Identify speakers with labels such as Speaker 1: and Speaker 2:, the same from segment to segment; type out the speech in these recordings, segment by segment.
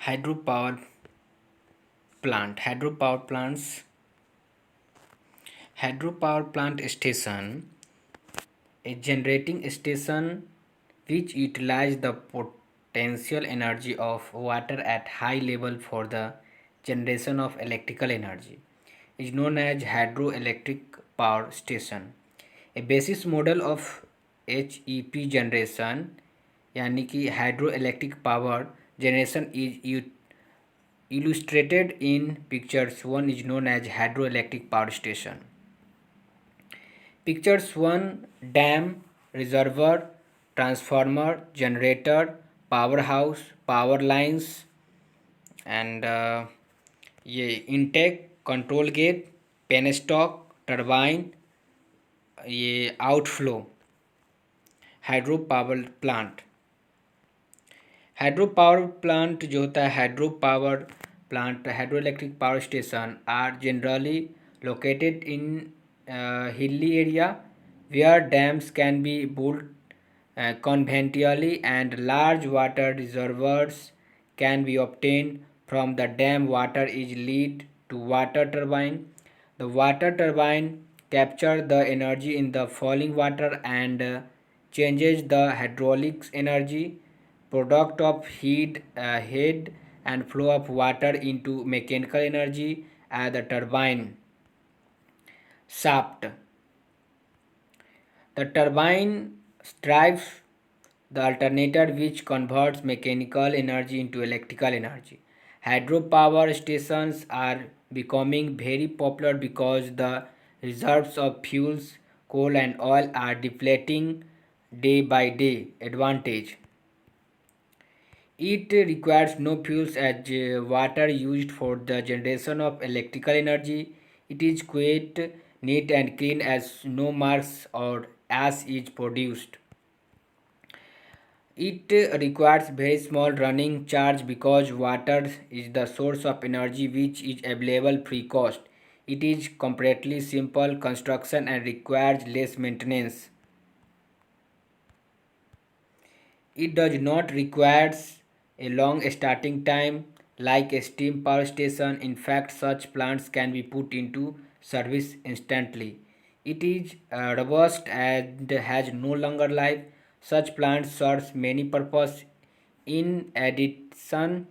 Speaker 1: Hydropower hydropower plant station, a generating station which utilize the potential energy of water at high level for the generation of electrical energy, is known as hydroelectric power station. A basis model of HEP generation यानी कि hydro electric power generation is illustrated in pictures 1 is known as hydroelectric power station. Pictures 1, dam, reservoir, transformer, generator, powerhouse, power lines, and ये intake, control gate, penstock, turbine, ये outflow, hydro power plant. Hydro power plant जो होता है hydro power plant hydroelectric power station are generally located in hilly area where dams can be built conveniently and large water reservoirs can be obtained from the dam. Water is lead to water turbine. The water turbine capture the energy in the falling water and changes the hydraulic energy product of head and flow of water into mechanical energy at the turbine shaft. The turbine drives the alternator which converts mechanical energy into electrical energy. Hydropower stations are becoming very popular because the reserves of fuels, coal and oil are depleting day by day. Advantage: it requires no fuels as water used for the generation of electrical energy. It is quite neat and clean as no marks or ash is produced. It requires very small running charge because water is the source of energy which is available free cost. It is completely simple construction and requires less maintenance. It does not require a long starting time like a steam power station. In fact, such plants can be put into service instantly. It is robust and has no longer life. Such plants serve many purposes. In addition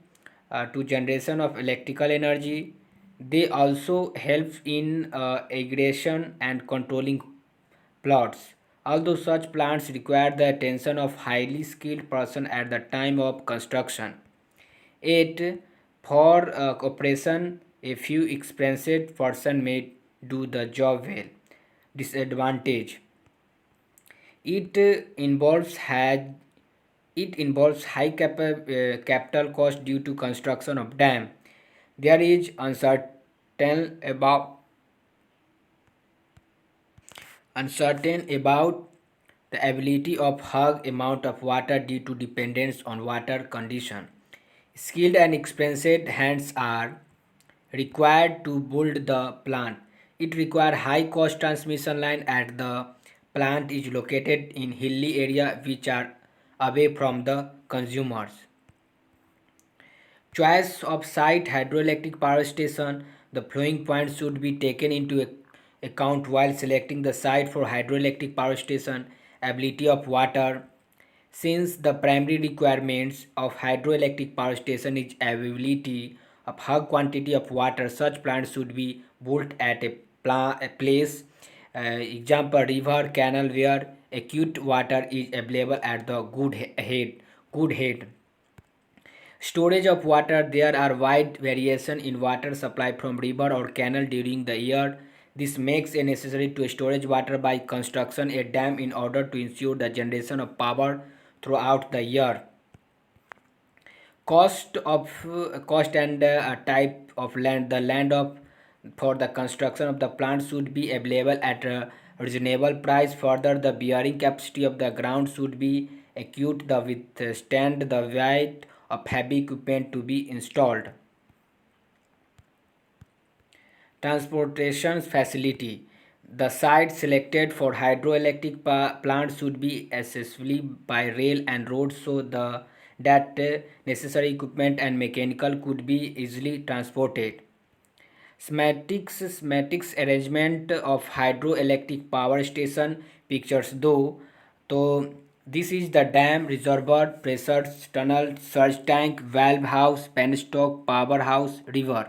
Speaker 1: to generation of electrical energy, they also help in irrigation and controlling plots. Although such plants require the attention of highly skilled person at the time of construction, yet for operation a few experienced person may do the job well. Disadvantage: it involves had it involves high capital cost due to construction of dam. There is uncertain about the ability of hug amount of water due to dependence on water condition. Skilled and experienced hands are required to build the plant. It requires high cost transmission line at the plant is located in hilly area which are away from the consumers. Choice of site: hydroelectric power station. The flowing points should be taken into account while selecting the site for hydroelectric power station. Ability of water. Since the primary requirements of hydroelectric power station is availability of high quantity of water, such plants should be built at a place, example river, canal, where acute water is available at the good head. Storage of water: there are wide variation in water supply from river or canal during the year. This makes it necessary to storage water by construction a dam in order to ensure the generation of power throughout the year. Cost and type of land: the land of for the construction of the plant should be available at a reasonable price. Further, the bearing capacity of the ground should be acute the withstand the weight of heavy equipment to be installed. Transportation facility: the site selected for hydroelectric plant should be accessible by rail and road so the that necessary equipment and mechanical could be easily transported. Schematics arrangement of hydroelectric power station pictures though. So this is the dam, reservoir, pressure tunnel, surge tank, valve house, penstock, powerhouse, river.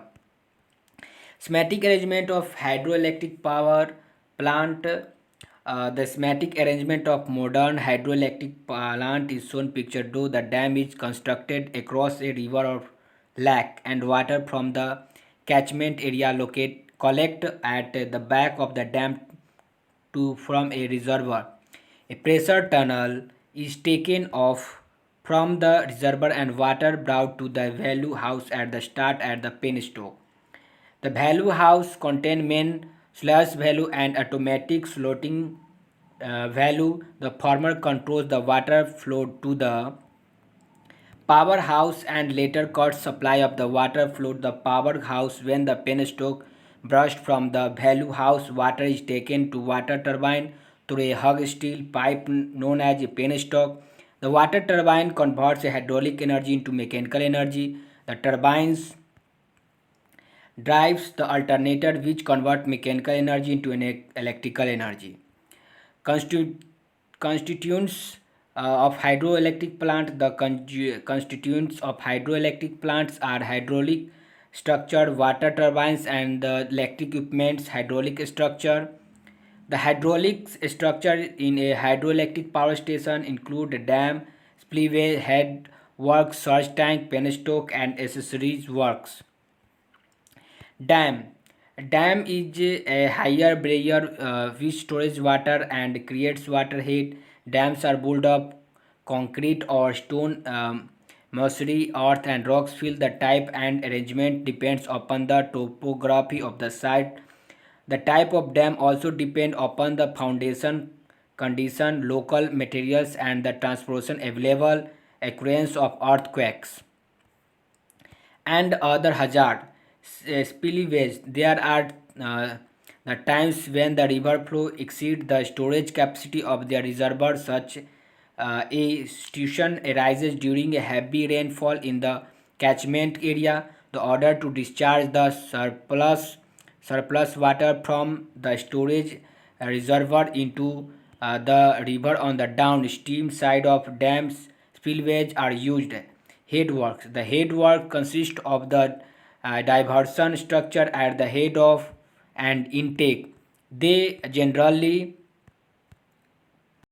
Speaker 1: Schematic arrangement of hydroelectric power plant. The schematic arrangement of modern hydroelectric plant is shown picture though. The dam is constructed across a river or lake and water from the catchment area locate collect at the back of the dam to from a reservoir. A pressure tunnel is taken off from the reservoir and water brought to the value house at the start at the penstock. The value house contain main slash value and automatic floating value. The former controls the water flow to the powerhouse and later cuts supply of the water flow to the powerhouse. When the penstock burst from the value house, water is taken to water turbine through a hug steel pipe known as a penstock. The water turbine converts a hydraulic energy into mechanical energy. The turbines drives the alternator which convert mechanical energy into an electrical energy. Constitu- Constituents of hydroelectric plant. The constituents of hydroelectric plants are hydraulic structure, water turbines, and the electric equipment's hydraulic structure. The hydraulic structure in a hydroelectric power station include a dam, spillway, head works, surge tank, penstock, and accessories works. Dam. Dam is a higher barrier which stores water and creates water head. Dams are built of concrete or stone, masonry, earth, and rocks. Fill the type and arrangement depends upon the topography of the site. The type of dam also depend upon the foundation condition, local materials, and the transportation available, occurrence of earthquakes and other hazard. Spillways. There are the times when the river flow exceeds the storage capacity of the reservoir. Such a situation arises during a heavy rainfall in the catchment area. The order to discharge the surplus water from the storage reservoir into the river on the downstream side of dams spillways are used. Headworks. The headwork consists of the diversion structure at the head of and intake. They generally